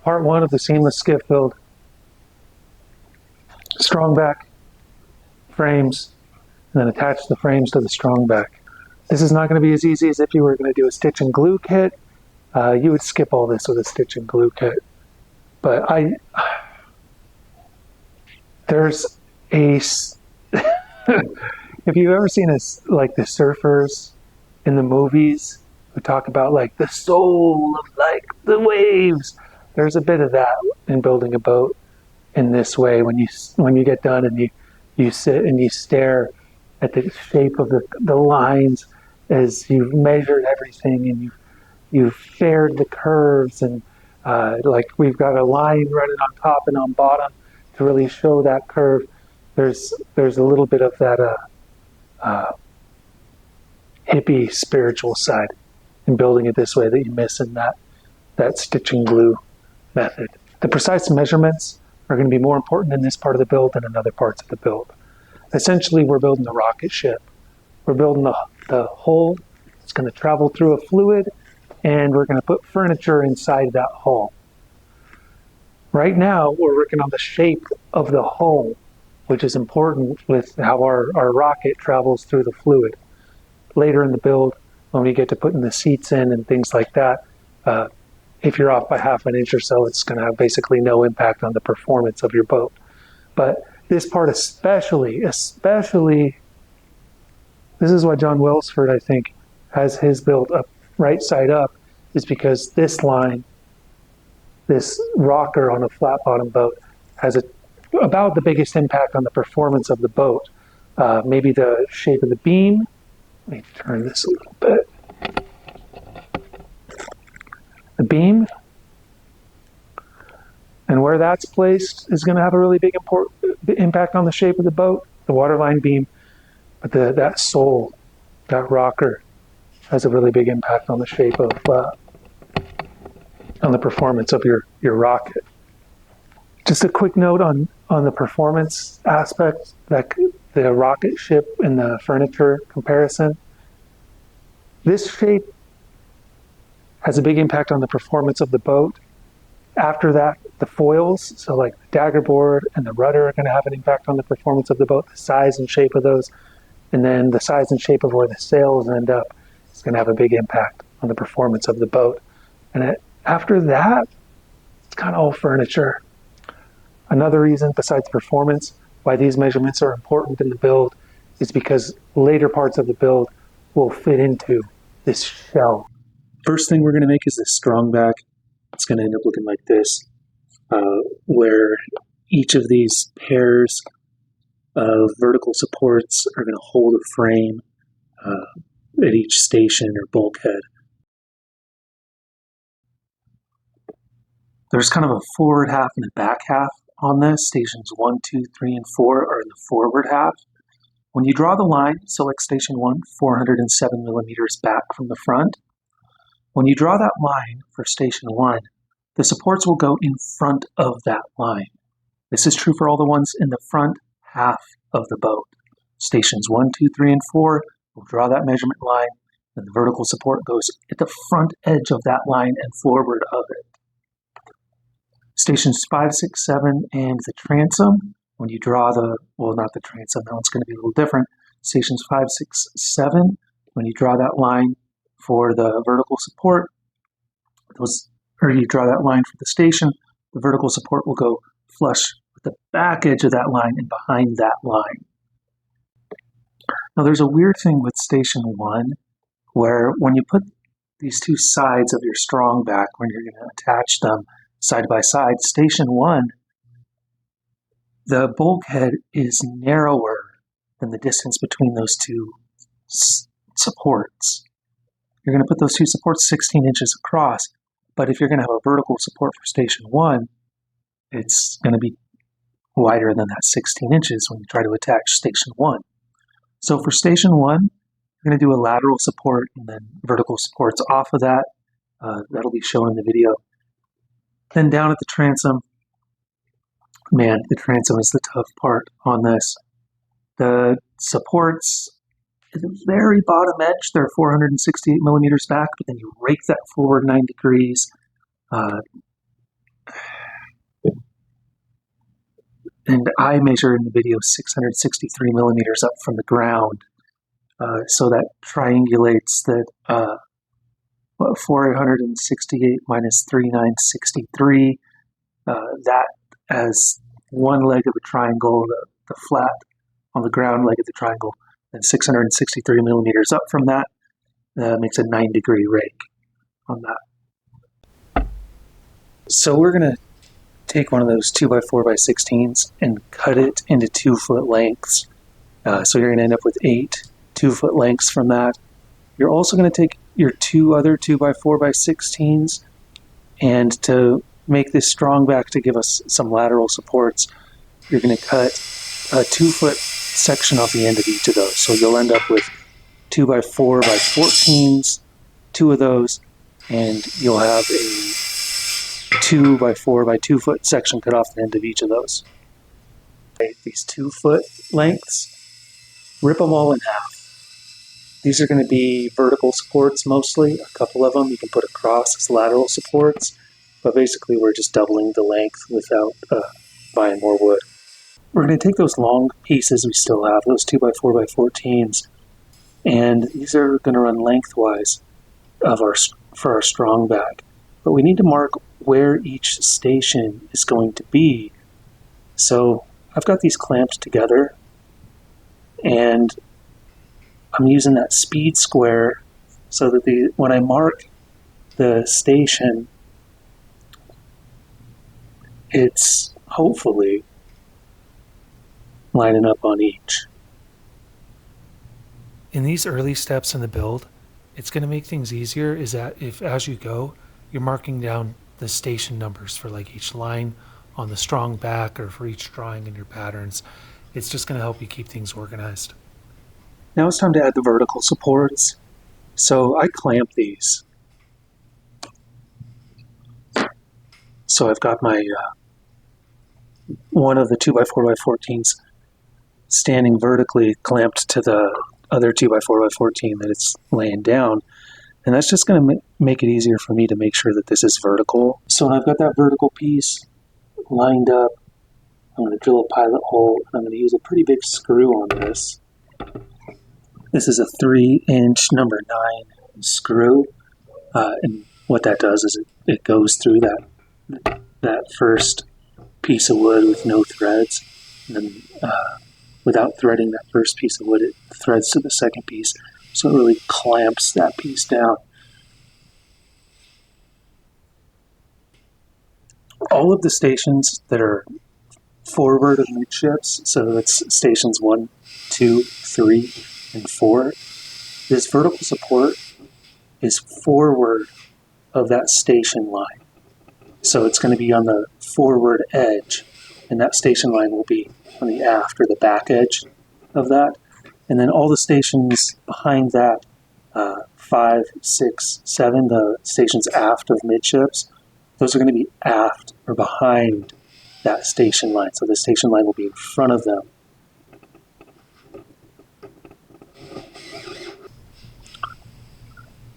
part one of the seamless skiff build. Strongback frames, and then attach the frames to the Strongback. This is not going to be as easy as if you were going to do a stitch and glue kit. You would skip all this with a stitch and glue kit. But there's a, if you've ever seen like the surfers in the movies who talk about like the soul of like the waves, there's a bit of that in building a boat in this way. When you get done and you sit and you stare at the shape of the lines as you've measured everything and you've fared the curves, and like we've got a line running on top and on bottom to really show that curve. There's a little bit of that hippie spiritual side in building it this way that you miss in that stitch and glue method. The precise measurements are going to be more important in this part of the build than in other parts of the build. Essentially, we're building a rocket ship. We're building the hull. It's going to travel through a fluid, and we're going to put furniture inside that hull. Right now, we're working on the shape of the hull, which is important with how our rocket travels through the fluid. Later in the build, when we get to putting the seats in and things like that, if you're off by half an inch or so, it's going to have basically no impact on the performance of your boat. But this part especially, this is why John Welsford, I think, has his build up right side up, is because this line, this rocker on a flat bottom boat, has about the biggest impact on the performance of the boat. Maybe the shape of the beam. Let me turn this a little bit. The beam and where that's placed is going to have a really big impact on the shape of the boat, the waterline beam. But that sole, that rocker, has a really big impact on the shape of, on the performance of your rocket. Just a quick note on the performance aspect, like the rocket ship and the furniture comparison. This shape has a big impact on the performance of the boat. After that, the foils, so like the dagger board and the rudder, are going to have an impact on the performance of the boat, the size and shape of those, and then the size and shape of where the sails end up is going to have a big impact on the performance of the boat. And after that, it's kind of all furniture. Another reason besides performance why these measurements are important in the build is because later parts of the build will fit into this shell. First thing we're going to make is this Strongback. It's going to end up looking like this, where each of these pairs of vertical supports are going to hold a frame at each station or bulkhead. There's kind of a forward half and a back half on this. Stations 1, 2, 3, and 4 are in the forward half. When you draw the line, select station 1, 407 millimeters back from the front. When you draw that line for station 1, the supports will go in front of that line. This is true for all the ones in the front half of the boat. Stations 1, 2, 3, and 4 will draw that measurement line, and the vertical support goes at the front edge of that line and forward of it. Stations 5, 6, 7, and the transom, when you draw not the transom, that one's going to be a little different. Stations 5, 6, 7, when you draw that line for the vertical support, you draw that line for the station, the vertical support will go flush with the back edge of that line and behind that line. Now there's a weird thing with station 1, where when you put these two sides of your Strongback, when you're going to attach them side by side, station 1, the bulkhead is narrower than the distance between those two supports. You're going to put those two supports 16 inches across, but if you're going to have a vertical support for station 1, it's going to be wider than that 16 inches when you try to attach station 1. So for station 1, you're going to do a lateral support and then vertical supports off of that. That'll be shown in the video. Then down at the transom, man, the transom is the tough part on this. The supports at the very bottom edge, they're 468 millimeters back, but then you rake that forward 9 degrees. And I measure in the video 663 millimeters up from the ground. So that triangulates that 468 minus 3963, that as one leg of a triangle, the flat on the ground leg of the triangle, and 663 millimeters up from that makes a 9-degree rake on that. So we're going to take one of those 2x4x16s and cut it into 2-foot lengths. So you're going to end up with 8 2-foot lengths from that. You're also going to take your 2 other 2x4x16s, and to make this Strongback to give us some lateral supports, you're going to cut a 2-foot section off the end of each of those. So you'll end up with 2x4x14s, 2 of those, and you'll have a 2x4x2-foot section cut off the end of each of those. Take these 2-foot lengths, rip them all in half. These are going to be vertical supports mostly. A couple of them you can put across as lateral supports, but basically we're just doubling the length without buying more wood. We're going to take those long pieces we still have, those 2x4x14s, and these are going to run lengthwise for our Strongback. But we need to mark where each station is going to be. So I've got these clamped together, and I'm using that speed square so that when I mark the station, it's hopefully lining up on each. In these early steps in the build, it's going to make things easier is that if as you go, you're marking down the station numbers for like each line on the Strongback or for each drawing in your patterns. It's just going to help you keep things organized. Now it's time to add the vertical supports. So I clamp these. So I've got my one of the 2x4x14s standing vertically clamped to the other 2x4x14 that it's laying down. And that's just going to make it easier for me to make sure that this is vertical. So when I've got that vertical piece lined up, I'm going to drill a pilot hole, and I'm going to use a pretty big screw on this. This is a 3-inch number 9 screw, and what that does is it goes through that first piece of wood with no threads, and then without threading that first piece of wood, it threads to the second piece, so it really clamps that piece down. All of the stations that are forward of midships, so it's stations 1, 2, 3, and 4, this vertical support is forward of that station line. So it's going to be on the forward edge, and that station line will be on the aft or the back edge of that. And then all the stations behind that, 5, 6, 7, the stations aft of midships, those are going to be aft or behind that station line. So the station line will be in front of them.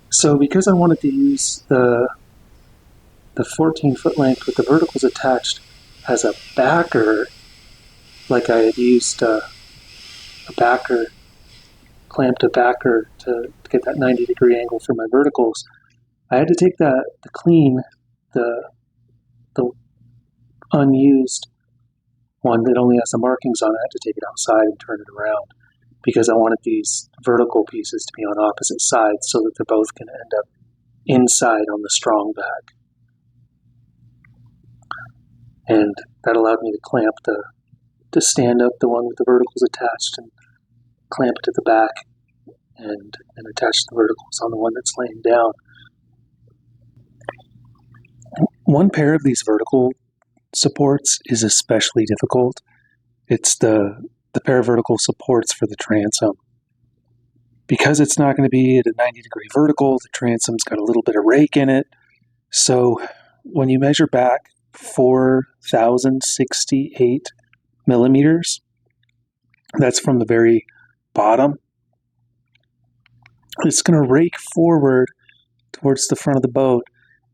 So because I wanted to use the 14-foot length with the verticals attached as a backer, like I had used a backer, clamped a backer to get that 90-degree angle for my verticals, I had to take the unused one that only has the markings on it, I had to take it outside and turn it around because I wanted these vertical pieces to be on opposite sides so that they're both going to end up inside on the Strongback. And that allowed me to clamp to stand up the one with the verticals attached and clamp it to the back and attach the verticals on the one that's laying down. One pair of these vertical supports is especially difficult. It's the pair of vertical supports for the transom. Because it's not going to be at a 90-degree vertical, the transom's got a little bit of rake in it. So when you measure back 4,068 millimeters, that's from the very bottom, it's going to rake forward towards the front of the boat.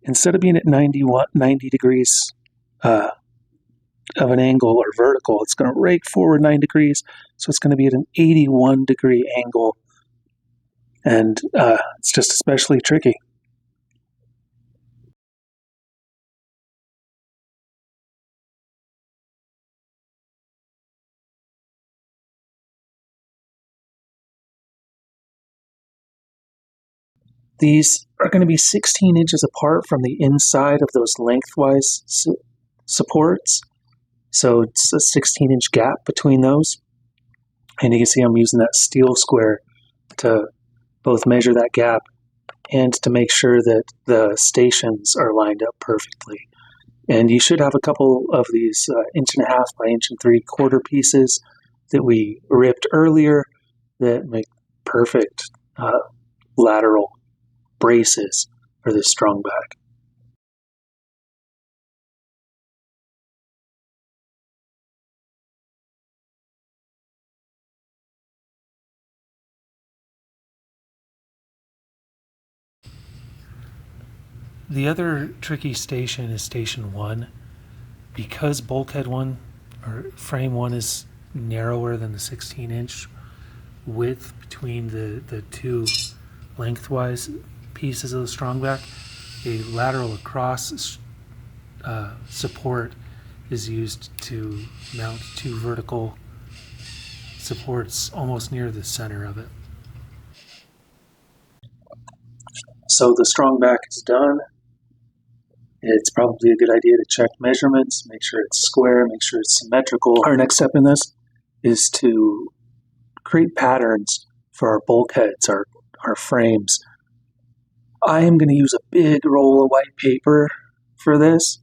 Instead of being at 90 degrees of an angle or vertical, it's going to rake forward 9 degrees. So it's going to be at an 81-degree angle. And it's just especially tricky. These are going to be 16 inches apart from the inside of those lengthwise supports. So it's a 16-inch gap between those. And you can see I'm using that steel square to both measure that gap and to make sure that the stations are lined up perfectly. And you should have a couple of these 1.5 by 1.75 pieces that we ripped earlier that make perfect lateral braces for this Strongback. The other tricky station is station 1. Because bulkhead 1 or frame 1 is narrower than the 16-inch width between the two lengthwise pieces of the Strongback, a lateral across support is used to mount 2 vertical supports almost near the center of it. So the Strongback is done. It's probably a good idea to check measurements, make sure it's square, make sure it's symmetrical. Our next step in this is to create patterns for our bulkheads, our frames. I am going to use a big roll of white paper for this,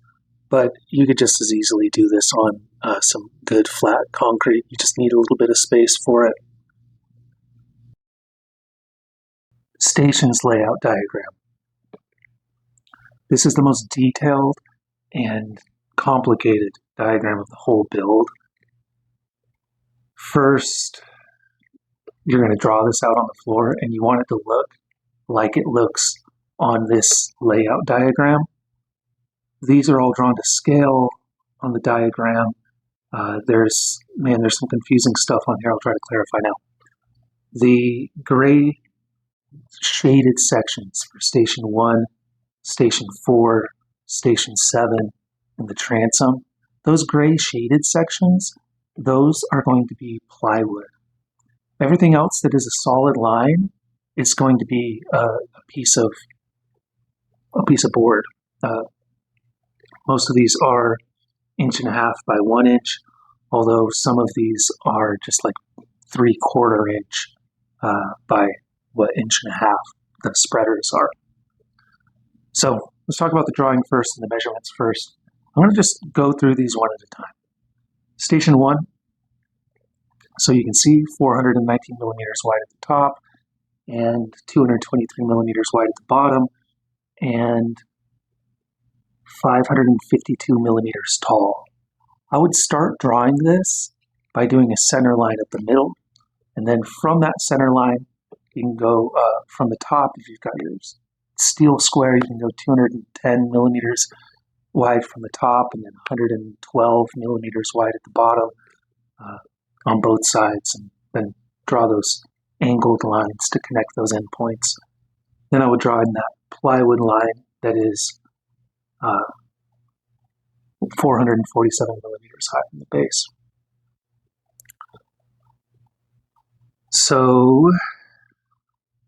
but you could just as easily do this on some good flat concrete. You just need a little bit of space for it. Stations layout diagram. This is the most detailed and complicated diagram of the whole build. First, you're going to draw this out on the floor, and you want it to look like it looks on this layout diagram. These are all drawn to scale on the diagram. There's some confusing stuff on here. I'll try to clarify now. The gray shaded sections for Station 1, Station 4, Station 7, and the transom, those gray shaded sections, those are going to be plywood. Everything else that is a solid line is going to be a piece of board. Most of these are 1.5 by 1 inch, although some of these are just like 3/4 inch by 1.5 the spreaders are. So let's talk about the drawing first and the measurements first. I'm going to just go through these one at a time. Station 1, so you can see 419 millimeters wide at the top and 223 millimeters wide at the bottom and 552 millimeters tall. I would start drawing this by doing a center line up the middle, and then from that center line, you can go from the top, if you've got your steel square, you can go 210 millimeters wide from the top and then 112 millimeters wide at the bottom on both sides, and then draw those angled lines to connect those endpoints. Then I would draw in that plywood line that is 447 millimeters high from the base. So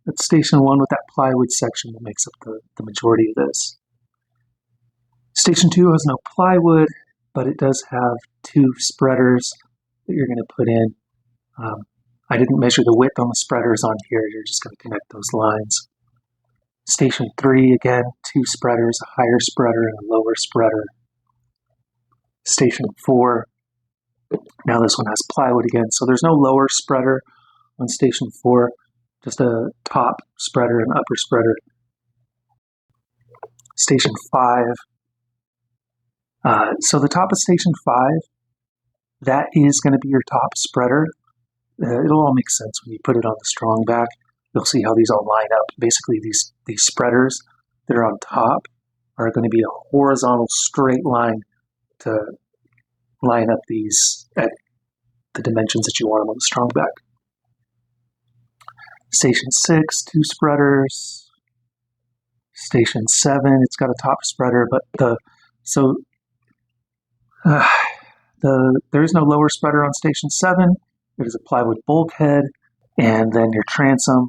that's Station 1 with that plywood section that makes up the majority of this. Station 2 has no plywood, but it does have 2 spreaders that you're going to put in. I didn't measure the width on the spreaders on here. You're just going to connect those lines. Station 3, again, 2 spreaders, a higher spreader and a lower spreader. Station 4, now this one has plywood again, so there's no lower spreader on Station 4, just a top spreader and upper spreader. Station 5, so the top of Station 5, that is going to be your top spreader. It'll all make sense when you put it on the Strongback. You'll see how these all line up. Basically, these spreaders that are on top are going to be a horizontal straight line to line up these at the dimensions that you want them on the Strongback. Station 6, 2 spreaders. Station 7, it's got a top spreader, but there is no lower spreader on Station 7. It is a plywood bulkhead, and then your transom.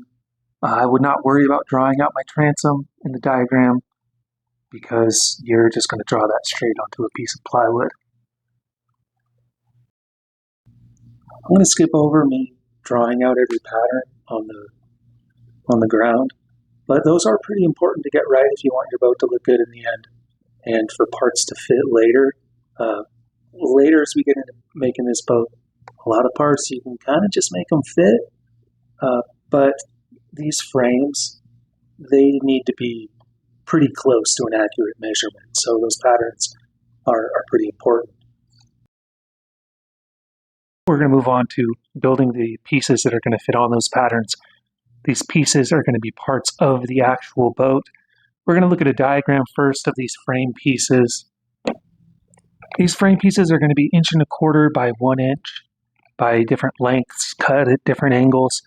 I would not worry about drawing out my transom in the diagram because you're just going to draw that straight onto a piece of plywood. I'm going to skip over me drawing out every pattern on the ground, but those are pretty important to get right if you want your boat to look good in the end and for parts to fit later. Later, as we get into making this boat, a lot of parts you can kind of just make them fit, but these frames, they need to be pretty close to an accurate measurement, so those patterns are pretty important. We're going to move on to building the pieces that are going to fit on those patterns. These pieces are going to be parts of the actual boat. We're going to look at a diagram first of these frame pieces. These frame pieces are going to be 1.25 inches by 1 inch by different lengths, cut at different angles.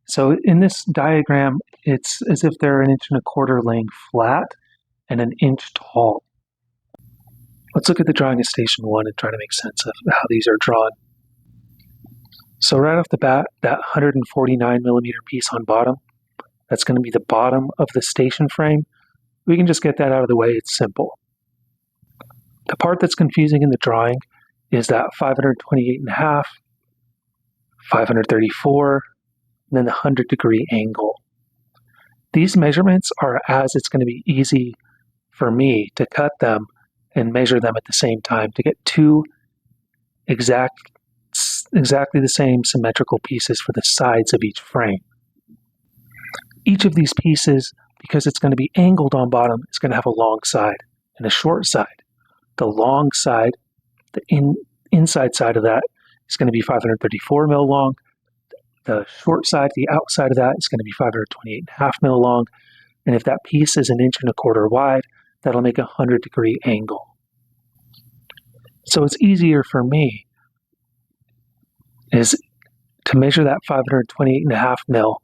So in this diagram, it's as if they're 1.25 inches laying flat and 1 inch tall. Let's look at the drawing of Station 1 and try to make sense of how these are drawn. So right off the bat, that 149 millimeter piece on bottom, that's going to be the bottom of the station frame. We can just get that out of the way. It's simple. The part that's confusing in the drawing is that 528.5, 534, and then the 100-degree angle. These measurements are as it's going to be easy for me to cut them and measure them at the same time to get two exactly the same symmetrical pieces for the sides of each frame. Each of these pieces, because it's going to be angled on bottom, is going to have a long side and a short side. The long side, the inside side of that, is going to be 534 mil long. The short side, the outside of that, is going to be 528.5 mil long. And if that piece is 1.25 inches wide, that'll make a 100-degree angle. So it's easier for me is to measure that 528.5 mil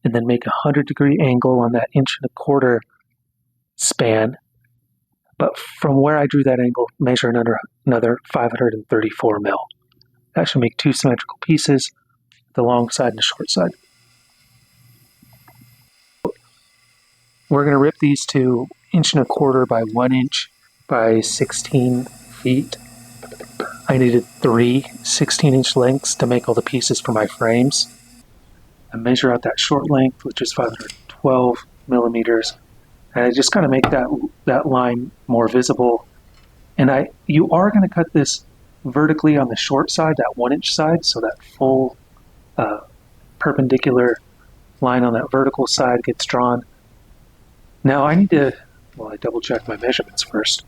and then make a 100-degree angle on that 1.25 inch span. But from where I drew that angle, measure another 534 mil. That should make two symmetrical pieces, the long side and the short side. We're going to rip these to 1.25 inches by 1 inch by 16 feet. I needed 3 16-inch lengths to make all the pieces for my frames. I measure out that short length, which is 512 millimeters, and I just kind of make that line more visible. And you are going to cut this vertically on the short side, that 1 inch side, so that full perpendicular line on that vertical side gets drawn. Now I need to, I double check my measurements first,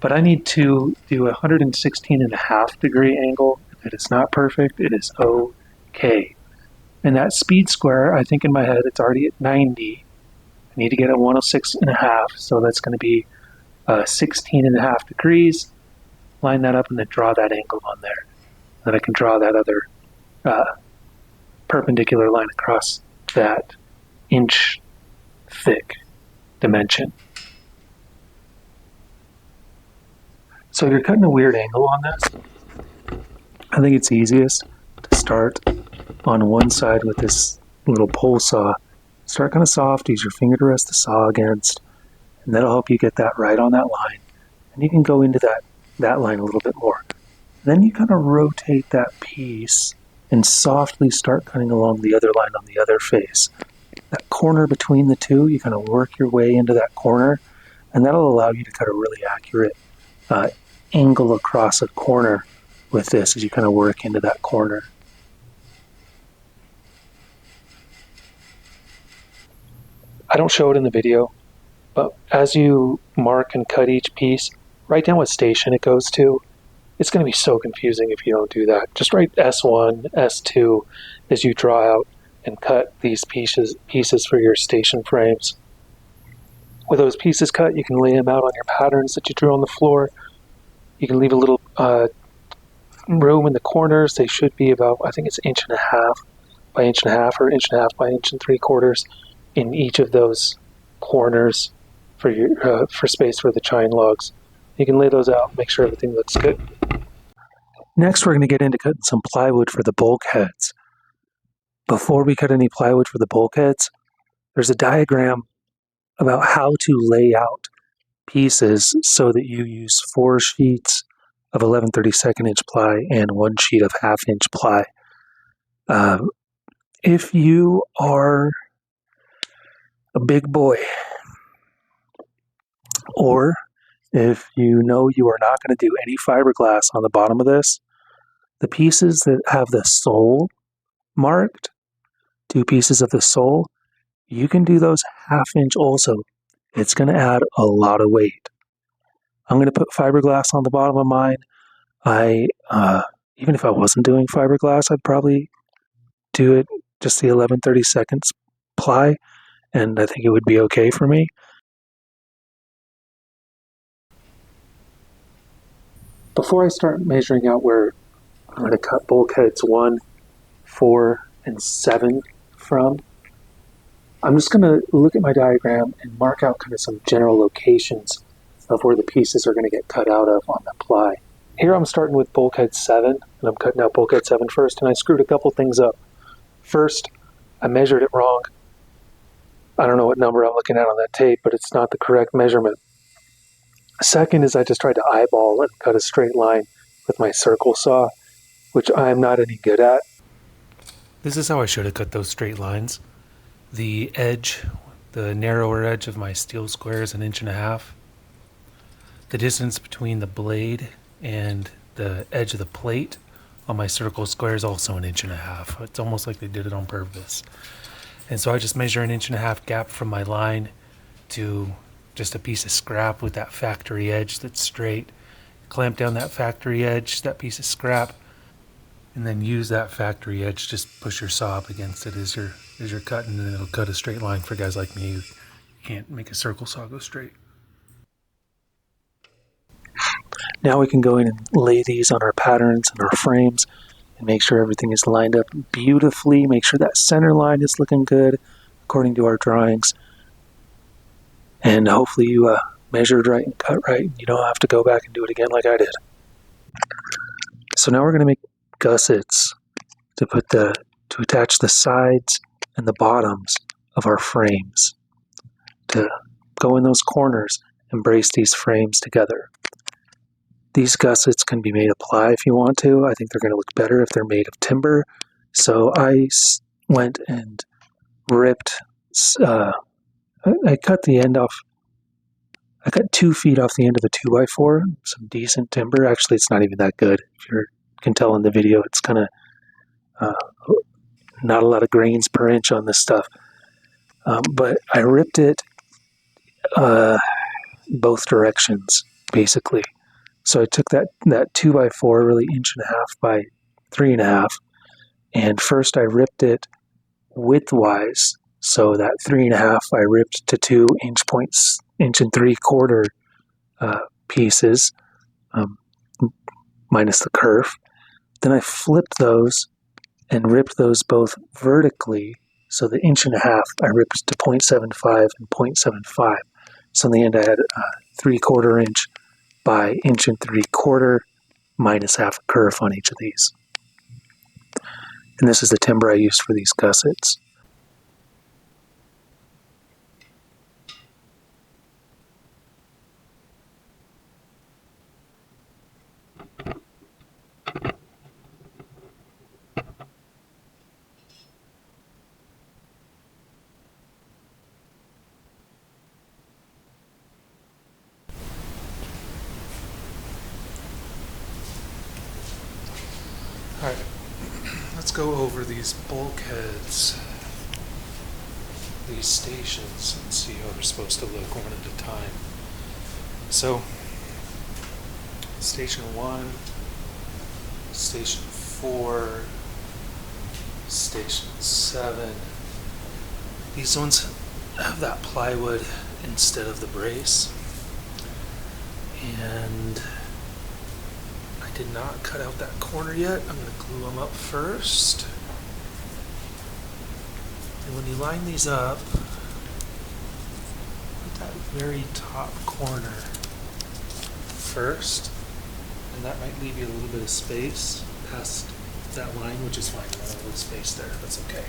but I need to do a 116.5 degree angle. If it is not perfect, it is okay. And that speed square, I think in my head, it's already at 90. I need to get a 106.5, so that's going to be 16.5 degrees. Line that up and then draw that angle on there. Then I can draw that other perpendicular line across that inch thick dimension. So you're cutting a weird angle on this. I think it's easiest to start on one side with this little pole saw. Start kind of soft, use your finger to rest the saw against, and that'll help you get that right on that line. And you can go into that line a little bit more. Then you kind of rotate that piece and softly start cutting along the other line on the other face. That corner between the two, you kind of work your way into that corner, and that'll allow you to cut a really accurate angle across a corner with this as you kind of work into that corner. I don't show it in the video, but as you mark and cut each piece, write down what station it goes to. It's going to be so confusing if you don't do that. Just write S1, S2 as you draw out and cut these pieces for your station frames. With those pieces cut, you can lay them out on your patterns that you drew on the floor. You can leave a little room in the corners. They should be about, I think it's inch and a half by inch and a half, or inch and a half by inch and 3/4 in each of those corners for your for space for the chine logs. You can lay those out, make sure everything looks good. Next, we're going to get into cutting some plywood for the bulkheads. Before we cut any plywood for the bulkheads, there's a diagram about how to lay out pieces so that you use 4 sheets of 11/32 inch ply and 1 sheet of 1/2 inch ply. If you are a big boy, or if you know you are not going to do any fiberglass on the bottom of this, the pieces that have the sole marked, 2 pieces of the sole, you can do those 1/2 inch also. It's going to add a lot of weight. I'm going to put fiberglass on the bottom of mine. Even if I wasn't doing fiberglass, I'd probably do it just the 11/32 ply, and I think it would be okay for me. Before I start measuring out where I'm going to cut bulkheads 1, 4, and 7 from, I'm just going to look at my diagram and mark out kind of some general locations of where the pieces are going to get cut out of on the ply. Here I'm starting with bulkhead 7, and I'm cutting out bulkhead 7 first, and I screwed a couple things up. First, I measured it wrong. I don't know what number I'm looking at on that tape, but it's not the correct measurement. Second is I just tried to eyeball and cut a straight line with my circle saw, which I'm not any good at. This is how I should have cut those straight lines. The edge, the narrower edge of my steel square is 1.5 inches. The distance between the blade and the edge of the plate on my circle square is also 1.5 inches. It's almost like they did it on purpose. And so I just measure 1.5 inches gap from my line to just a piece of scrap with that factory edge that's straight. Clamp down that factory edge, that piece of scrap, and then use that factory edge. Just push your saw up against it as you're cutting, and it'll cut a straight line for guys like me who can't make a circle saw go straight. Now we can go in and lay these on our patterns and our frames and make sure everything is lined up beautifully. Make sure that center line is looking good according to our drawings. And hopefully you measured right and cut right, and you don't have to go back and do it again like I did. So now we're going to make gussets to attach the sides and the bottoms of our frames, to go in those corners and brace these frames together. These gussets can be made of ply if you want to. I think they're going to look better if they're made of timber. So I went and ripped, I cut the end off. I cut 2 feet off the end of a 2x4, some decent timber. Actually, it's not even that good. If you can tell in the video, it's kind of not a lot of grains per inch on this stuff. But I ripped it both directions, basically. So I took that 2x4, really 1.5 inches by 3.5, and first I ripped it widthwise. So that 3.5 I ripped to 2 1.3 inch pieces, minus the kerf. Then I flipped those and ripped those both vertically. So the 1.5 inches I ripped to 0.75 and 0.75. So in the end I had 3/4 inch by 1.75 inch minus half a kerf on each of these. And this is the timber I used for these gussets. Alright, let's go over these bulkheads, these stations, and see how they're supposed to look one at a time. So, station 1, station 4, station 7. These ones have that plywood instead of the brace. And I did not cut out that corner yet. I'm going to glue them up first. And when you line these up, put that very top corner first, and that might leave you a little bit of space past that line, which is fine. You want a little space there. That's okay.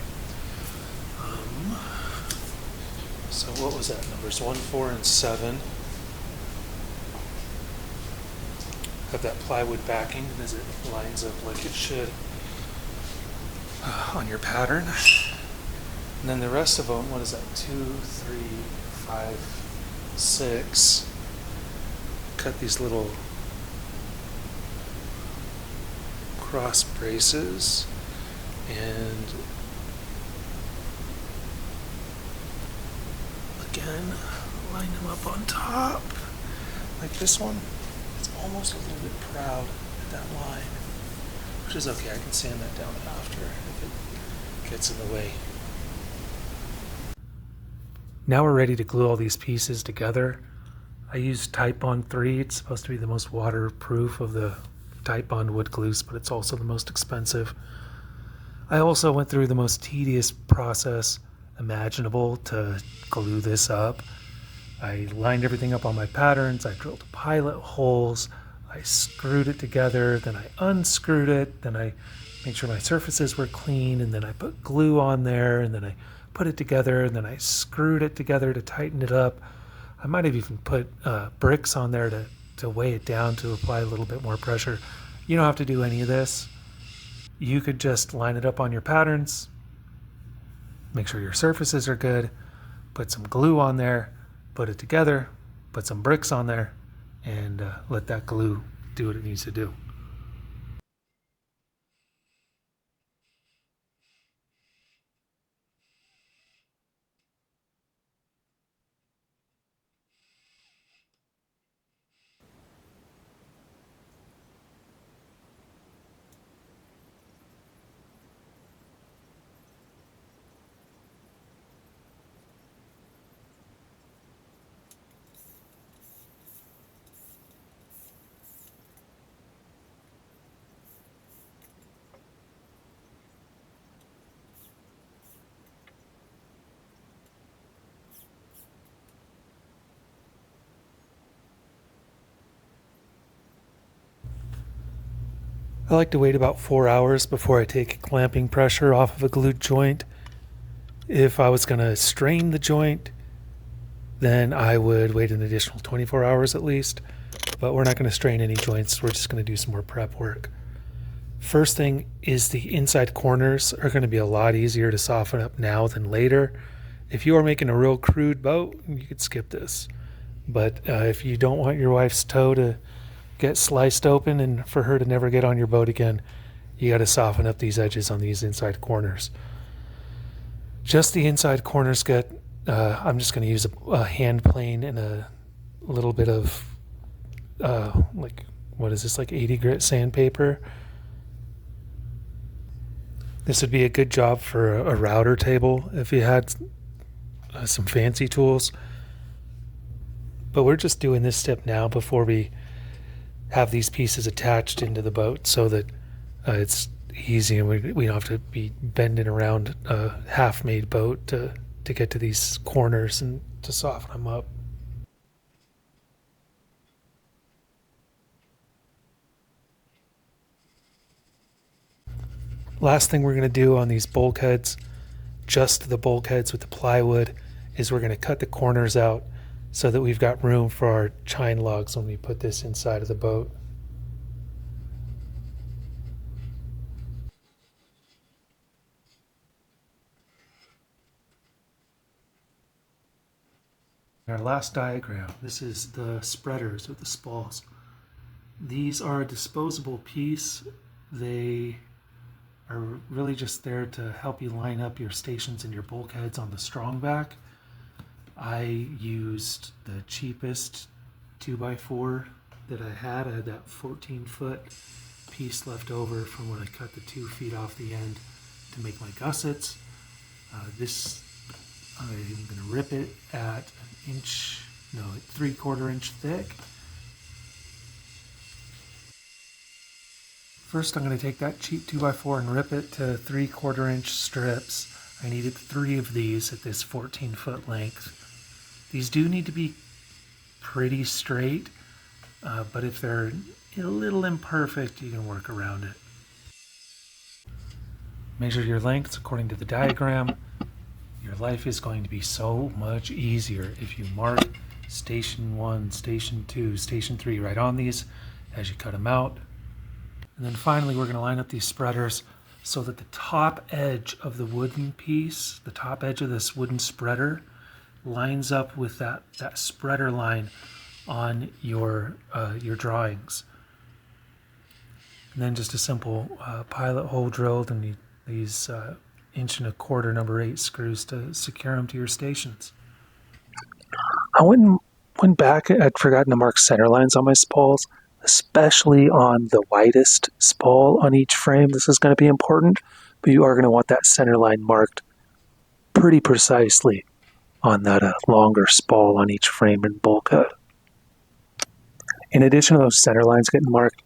So what was that? Numbers 1, 4, and 7. Have that plywood backing as it lines up like it should on your pattern. And then the rest of them, what is that? 2, 3, 5, 6. Cut these little cross braces and again line them up on top like this one. It's almost a little bit proud at that line, which is okay. I can sand that down after if it gets in the way. Now we're ready to glue all these pieces together. I use Titebond 3. It's supposed to be the most waterproof of the Titebond wood glues, but it's also the most expensive. I also went through the most tedious process imaginable to glue this up. I lined everything up on my patterns. I drilled pilot holes. I screwed it together. Then I unscrewed it. Then I made sure my surfaces were clean. And then I put glue on there. And then I put it together. And then I screwed it together to tighten it up. I might have even put bricks on there to weigh it down to apply a little bit more pressure. You don't have to do any of this. You could just line it up on your patterns. Make sure your surfaces are good. Put some glue on there. Put it together, put some bricks on there, and let that glue do what it needs to do. I like to wait about 4 hours before I take clamping pressure off of a glued joint. If I was going to strain the joint, then I would wait an additional 24 hours at least. But we're not going to strain any joints. We're just going to do some more prep work. First thing is the inside corners are going to be a lot easier to soften up now than later. If you are making a real crude boat, you could skip this. But if you don't want your wife's toe to get sliced open and for her to never get on your boat again, you got to soften up these edges on these inside corners. Just the inside corners get, I'm just going to use a hand plane and a little bit of, what is this, like 80 grit sandpaper. This would be a good job for a router table if you had some fancy tools. But we're just doing this step now before we have these pieces attached into the boat so that it's easy and we don't have to be bending around a half-made boat to get to these corners and to soften them up. Last thing we're going to do on these bulkheads, just the bulkheads with the plywood, is we're going to cut the corners out so that we've got room for our chine logs when we put this inside of the boat. Our last diagram, this is the spreaders with the spalls. These are a disposable piece. They are really just there to help you line up your stations and your bulkheads on the Strongback. I used the cheapest 2x4 that I had. I had that 14-foot piece left over from when I cut the 2 feet off the end to make my gussets. This, I'm going to rip it at 3/4 inch thick. First, I'm going to take that cheap 2x4 and rip it to 3/4 inch strips. I needed 3 of these at this 14-foot length. These do need to be pretty straight, but if they're a little imperfect, you can work around it. Measure your lengths according to the diagram. Your life is going to be so much easier if you mark station 1, station 2, station 3 right on these as you cut them out. And then finally, we're going to line up these spreaders so that the top edge of the wooden piece, the top edge of this wooden spreader, lines up with that spreader line on your drawings. And then just a simple pilot hole drilled and these 1 1/4" number 8 screws to secure them to your stations. I went back. I'd forgotten to mark center lines on my spools, especially on the widest spool on each frame. This is going to be important, but you are going to want that center line marked pretty precisely on that longer spool on each frame and bulkhead. In addition to those center lines getting marked,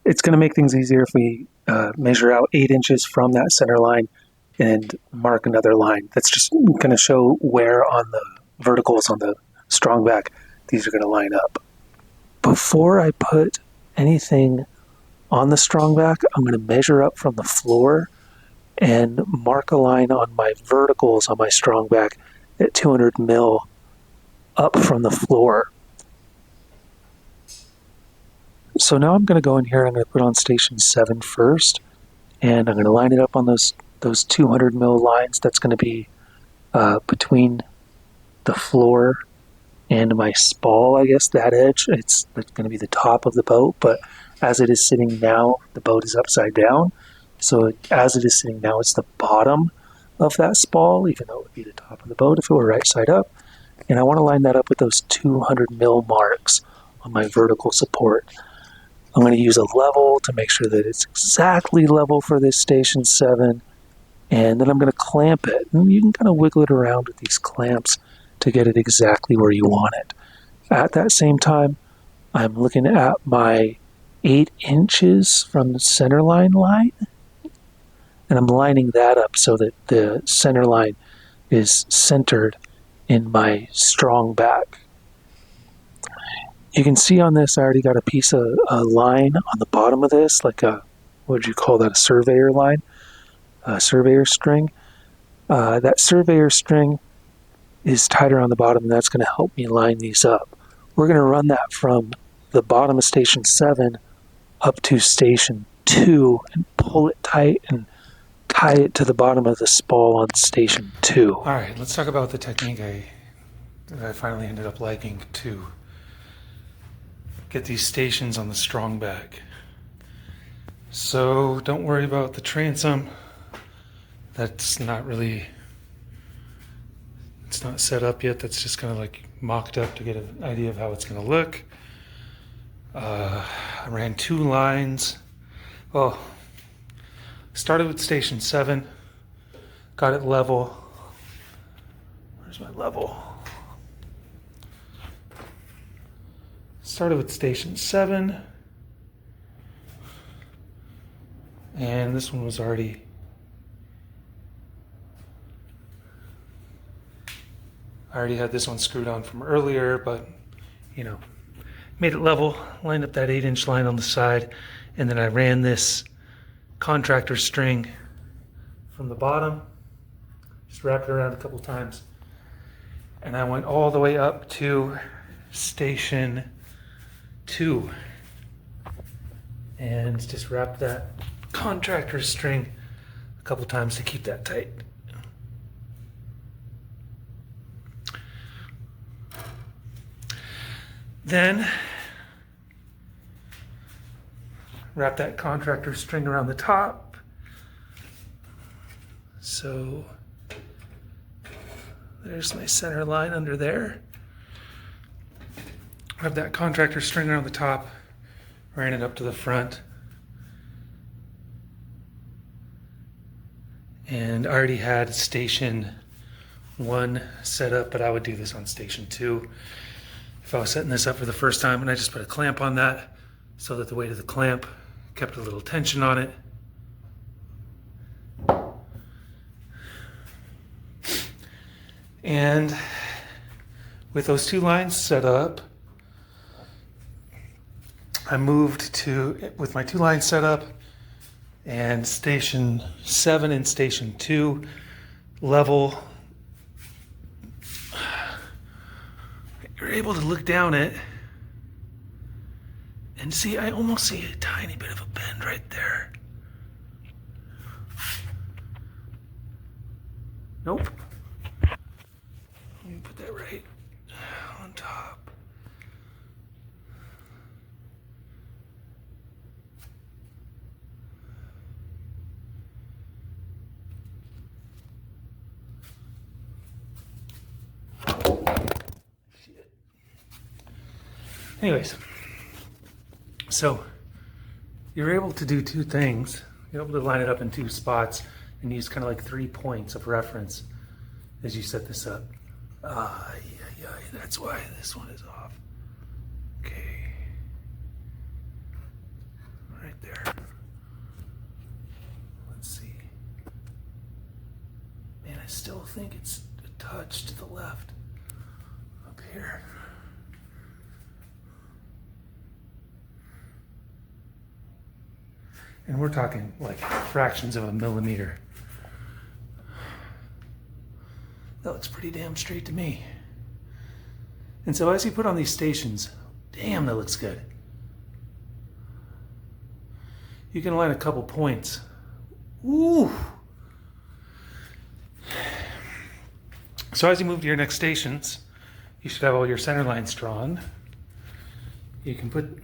it's going to make things easier if we measure out 8 inches from that center line and mark another line. That's just going to show where on the verticals on the Strongback these are going to line up. Before I put anything on the Strongback, I'm going to measure up from the floor and mark a line on my verticals on my Strongback at 200 mil up from the floor. So now I'm going to go in here, I'm going to put on station 7 first, and I'm going to line it up on those 200 mil lines. That's going to be between the floor and my spool, I guess, that edge. It's going to be the top of the boat, but as it is sitting now, the boat is upside down. So as it is sitting now, it's the bottom of that spool, even though it would be the top of the boat if it were right side up. And I want to line that up with those 200 mil marks on my vertical support. I'm going to use a level to make sure that it's exactly level for this station 7. And then I'm going to clamp it. And you can kind of wiggle it around with these clamps to get it exactly where you want it. At that same time, I'm looking at my 8 inches from the center line, and I'm lining that up so that the center line is centered in my Strongback. You can see on this, I already got a piece of a line on the bottom of this, like a, what would you call that, a surveyor line? A surveyor string. That surveyor string is tied around the bottom, and that's going to help me line these up. We're going to run that from the bottom of station 7 up to station 2 and pull it tight and tie it to the bottom of the spool on station 2. All right, let's talk about the technique that I finally ended up liking to get these stations on the Strongback. So don't worry about the transom. That's not really, it's not set up yet. That's just kind of like mocked up to get an idea of how it's going to look. I ran 2 lines. Well, started with station 7, got it level. Where's my level? Started with station 7, and this one was already I already had this one screwed on from earlier, but you know, made it level, lined up that 8-inch line on the side, and then I ran this contractor string from the bottom, just wrapped it around a couple times, and I went all the way up to station 2 and just wrapped that contractor string a couple times to keep that tight. Then wrap that contractor string around the top. So there's my center line under there. Wrap that contractor string around the top, ran it up to the front. And I already had station 1 set up, but I would do this on station 2. If I was setting this up for the first time, and I just put a clamp on that so that the weight of the clamp kept a little tension on it. And with those two lines set up, I moved to, with my two lines set up, and station 7 and station 2 level. You're able to look down it and see, I almost see a tiny bit of a bend right there. Nope. Let me put that right on top. Shit. Anyways, so you're able to do two things. You're able to line it up in two spots and use kind of like 3 points of reference as you set this up. Yeah, that's why this one is off. Okay. Right there. Let's see. Man, I still think it's a touch to the left up here. And we're talking like fractions of a millimeter. That looks pretty damn straight to me. And so as you put on these stations, damn, that looks good. You can align a couple points. Ooh. So as you move to your next stations, you should have all your center lines drawn. You can put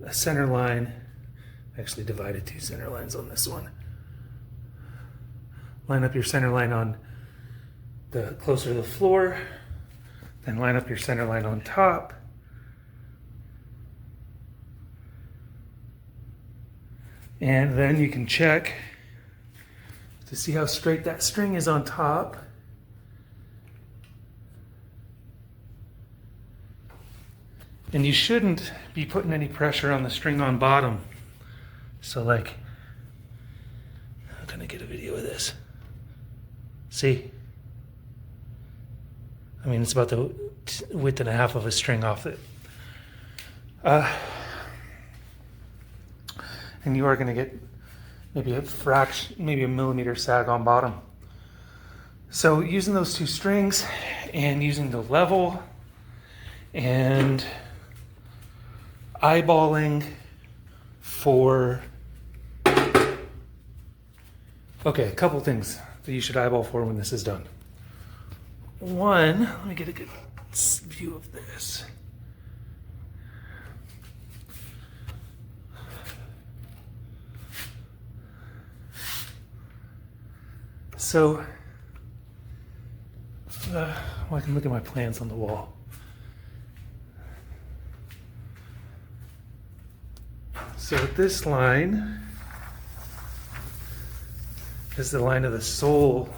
a center line, actually divided 2 center lines on this one. Line up your center line on the closer to the floor, then line up your center line on top. And then you can check to see how straight that string is on top. And you shouldn't be putting any pressure on the string on bottom. So like, how can I get a video of this? See? I mean, it's about the width and a half of a string off it. And you are gonna get maybe a fraction, maybe a millimeter sag on bottom. So using those 2 strings and using the level and eyeballing for, okay, a couple things that you should eyeball for when this is done. One, let me get a good view of this. So, well, I can look at my plans on the wall. So this line is the line of the sole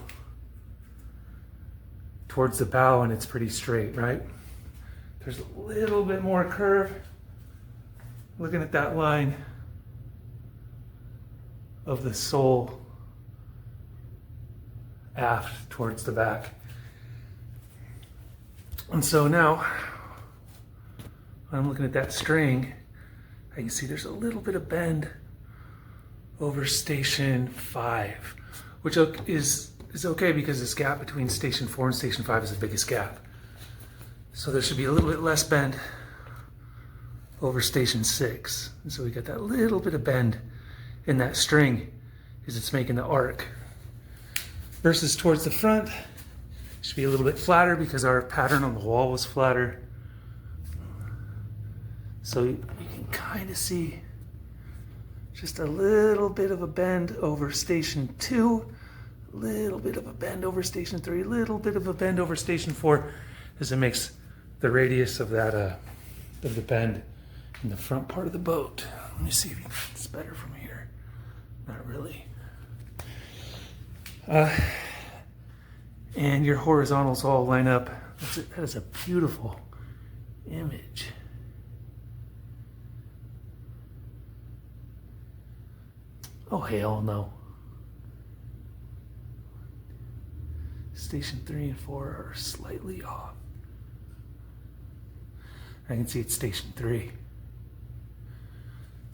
towards the bow, and it's pretty straight, right? There's a little bit more curve. Looking at that line of the sole aft towards the back. And so now, when I'm looking at that string, I can see there's a little bit of bend over station 5, which is okay because this gap between station 4 and station 5 is the biggest gap. So there should be a little bit less bend over station 6. And so we got that little bit of bend in that string as it's making the arc. Versus towards the front, it should be a little bit flatter because our pattern on the wall was flatter. So you can kind of see just a little bit of a bend over station 2, a little bit of a bend over station 3, a little bit of a bend over station 4 as it makes the radius of that of the bend in the front part of the boat. Let me see if it's better from here. Not really. And your horizontals all line up. That is a beautiful image. Oh, hell no. Station 3 and 4 are slightly off. I can see it's station 3.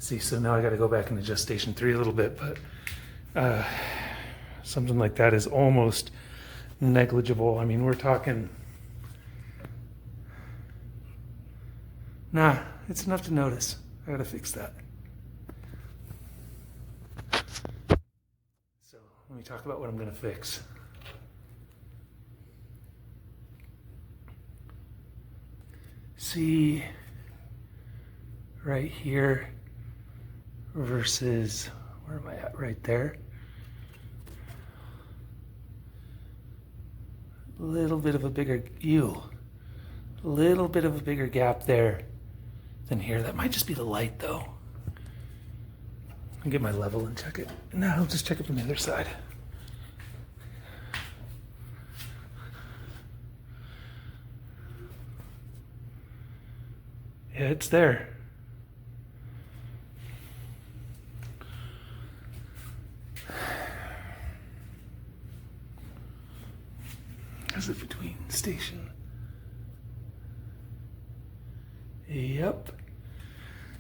See, so now I got to go back and adjust station 3 a little bit, but something like that is almost negligible. I mean, we're talking... Nah, it's enough to notice. I got to fix that. So let me talk about what I'm going to fix. See, right here versus, where am I at? Right there. A little bit of a bigger gap there than here. That might just be the light though. I'll get my level and check it. No, I'll just check it from the other side. Yeah, it's there. Is it between station? Yep.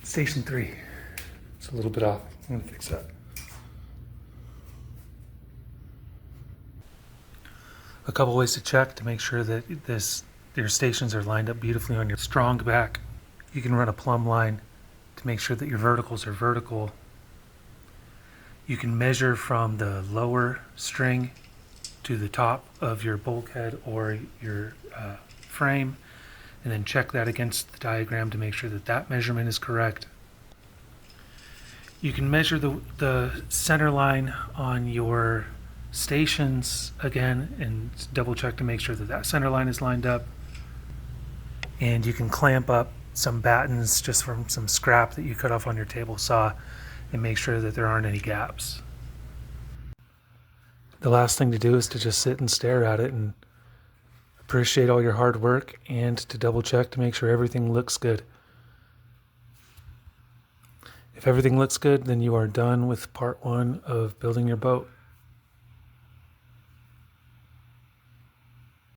Station 3. It's a little bit off. I'm gonna fix that. A couple ways to check to make sure that your stations are lined up beautifully on your Strongback. You can run a plumb line to make sure that your verticals are vertical. You can measure from the lower string to the top of your bulkhead or your frame, and then check that against the diagram to make sure that that measurement is correct. You can measure the center line on your stations again and double check to make sure that that center line is lined up. And you can clamp up some battens just from some scrap that you cut off on your table saw and make sure that there aren't any gaps. The last thing to do is to just sit and stare at it and appreciate all your hard work and to double check to make sure everything looks good. If everything looks good, then you are done with part 1 of building your boat.